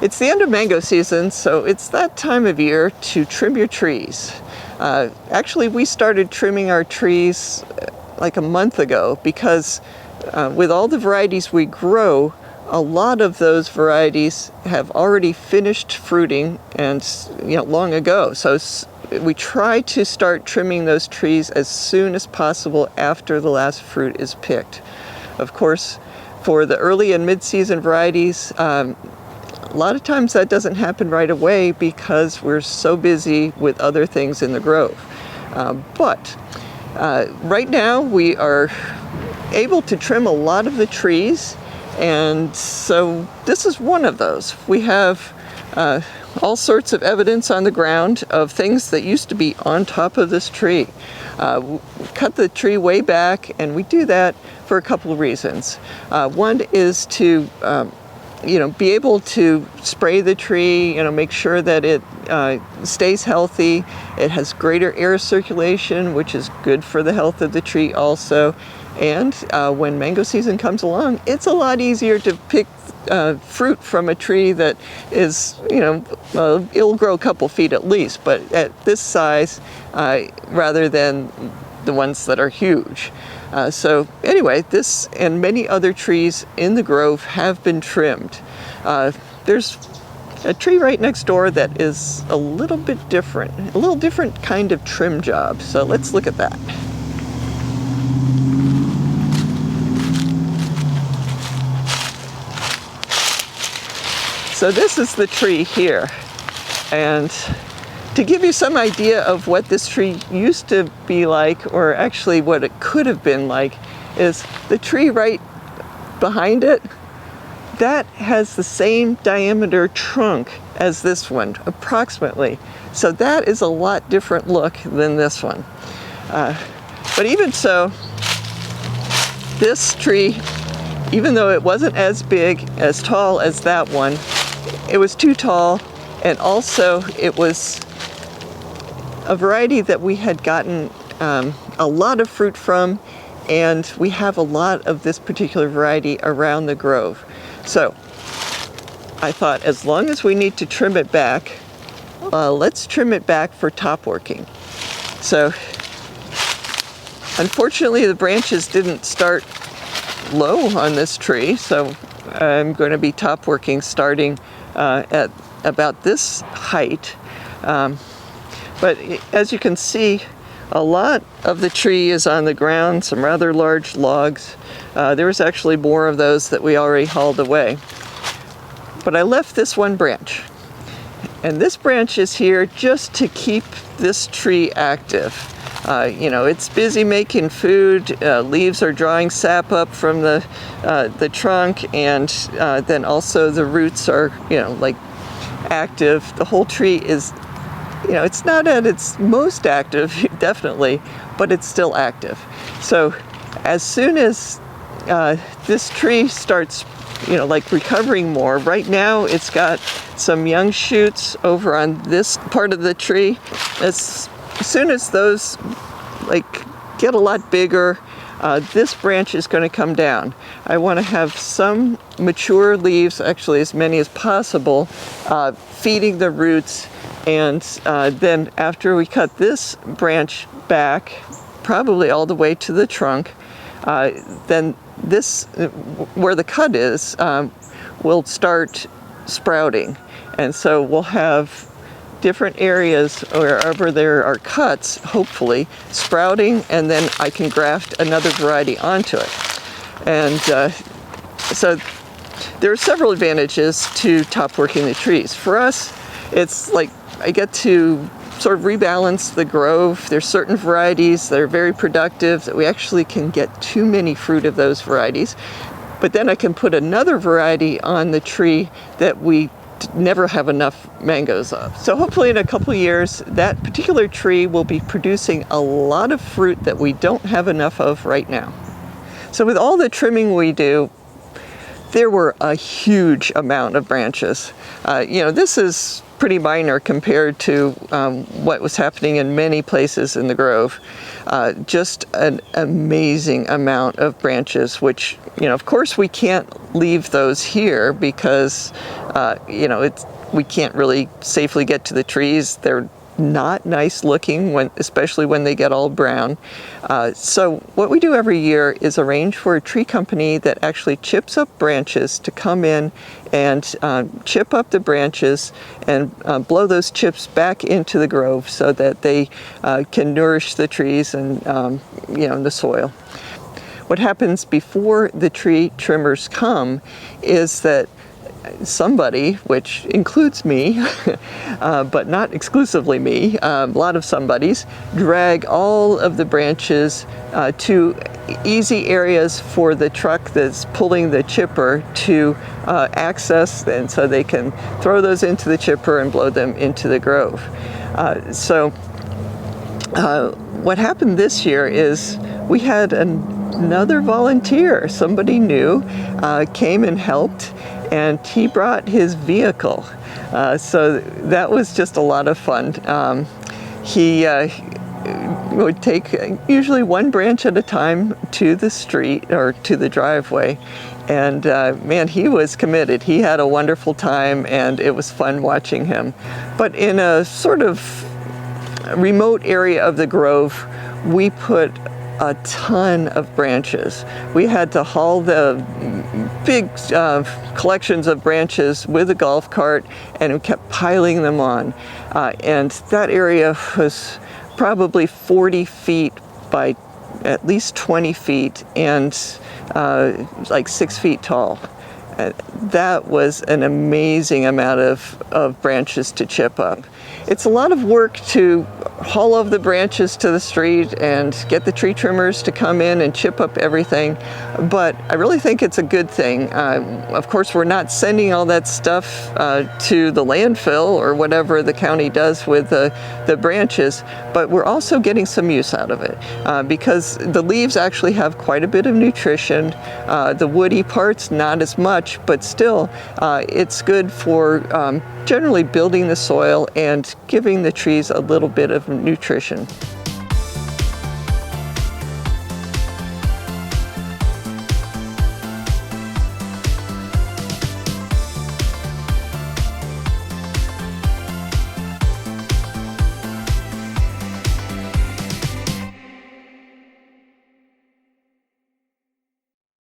It's the end of mango season, so it's that time of year to trim your trees. Actually, we started trimming our trees like a month ago because with all the varieties we grow, a lot of those varieties have already finished fruiting and long ago. So we try to start trimming those trees as soon as possible after the last fruit is picked. Of course, for the early and mid-season varieties, a lot of times that doesn't happen right away because we're so busy with other things in the grove. But right now we are able to trim a lot of the trees, and so this is one of those. We have all sorts of evidence on the ground of things that used to be on top of this tree. We cut the tree way back, and we do that for a couple of reasons. One is to be able to spray the tree, make sure that it stays healthy. It has greater air circulation, which is good for the health of the tree also. And when mango season comes along, it's a lot easier to pick fruit from a tree that is, it'll grow a couple feet at least, but at this size, rather than the ones that are huge. So anyway, this and many other trees in the grove have been trimmed. There's a tree right next door that is a little bit different, a little different kind of trim job. So let's look at that. So this is the tree here, and to give you some idea of what this tree used to be like, or actually what it could have been like, is the tree right behind it, that has the same diameter trunk as this one, approximately. So that is a lot different look than this one. But even so, this tree, even though it wasn't as big, as tall as that one, it was too tall, and also it was a variety that we had gotten a lot of fruit from, and we have a lot of this particular variety around the grove. So I thought, as long as we need to trim it back, let's trim it back for top working. So unfortunately the branches didn't start low on this tree, so I'm going to be top working starting at about this height. But as you can see, a lot of the tree is on the ground, some rather large logs. There was actually more of those that we already hauled away. But I left this one branch. And this branch is here just to keep this tree active. It's busy making food, leaves are drawing sap up from the trunk, and then also the roots are, active. The whole tree is, it's not at its most active, definitely, but it's still active. So as soon as this tree starts, recovering more, right now it's got some young shoots over on this part of the tree. As soon as those get a lot bigger, this branch is going to come down. I want to have some mature leaves, actually as many as possible, feeding the roots, and then after we cut this branch back, probably all the way to the trunk, then this, where the cut is, will start sprouting. And so we'll have different areas wherever there are cuts, hopefully, sprouting, and then I can graft another variety onto it. And so there are several advantages to top working the trees. For us, it's like I get to sort of rebalance the grove. There's certain varieties that are very productive that we actually can get too many fruit of those varieties. But then I can put another variety on the tree that we never have enough mangoes of. So hopefully in a couple of years, that particular tree will be producing a lot of fruit that we don't have enough of right now. So with all the trimming we do, there were a huge amount of branches. This is pretty minor compared to what was happening in many places in the grove. Just an amazing amount of branches, which, of course we can't leave those here because, we can't really safely get to the trees. They're not nice looking, especially when they get all brown. So what we do every year is arrange for a tree company that actually chips up branches to come in and chip up the branches and blow those chips back into the grove so that they can nourish the trees and the soil. What happens before the tree trimmers come is that somebody, which includes me, but not exclusively me, a lot of somebodies, drag all of the branches to easy areas for the truck that's pulling the chipper to access, and so they can throw those into the chipper and blow them into the grove. What happened this year is we had another volunteer, somebody new, came and helped, and he brought his vehicle. So that was just a lot of fun. He would take usually one branch at a time to the street or to the driveway. And man, he was committed. He had a wonderful time, and it was fun watching him. But in a sort of remote area of the grove, we put a ton of branches. We had to haul the big collections of branches with a golf cart, and we kept piling them on. And that area was probably 40 feet by at least 20 feet and like 6 feet tall. That was an amazing amount of branches to chip up. It's a lot of work to haul over the branches to the street and get the tree trimmers to come in and chip up everything, but I really think it's a good thing. Of course, we're not sending all that stuff to the landfill or whatever the county does with the branches, but we're also getting some use out of it because the leaves actually have quite a bit of nutrition. The woody parts, not as much, but still it's good for generally building the soil and giving the trees a little bit of nutrition.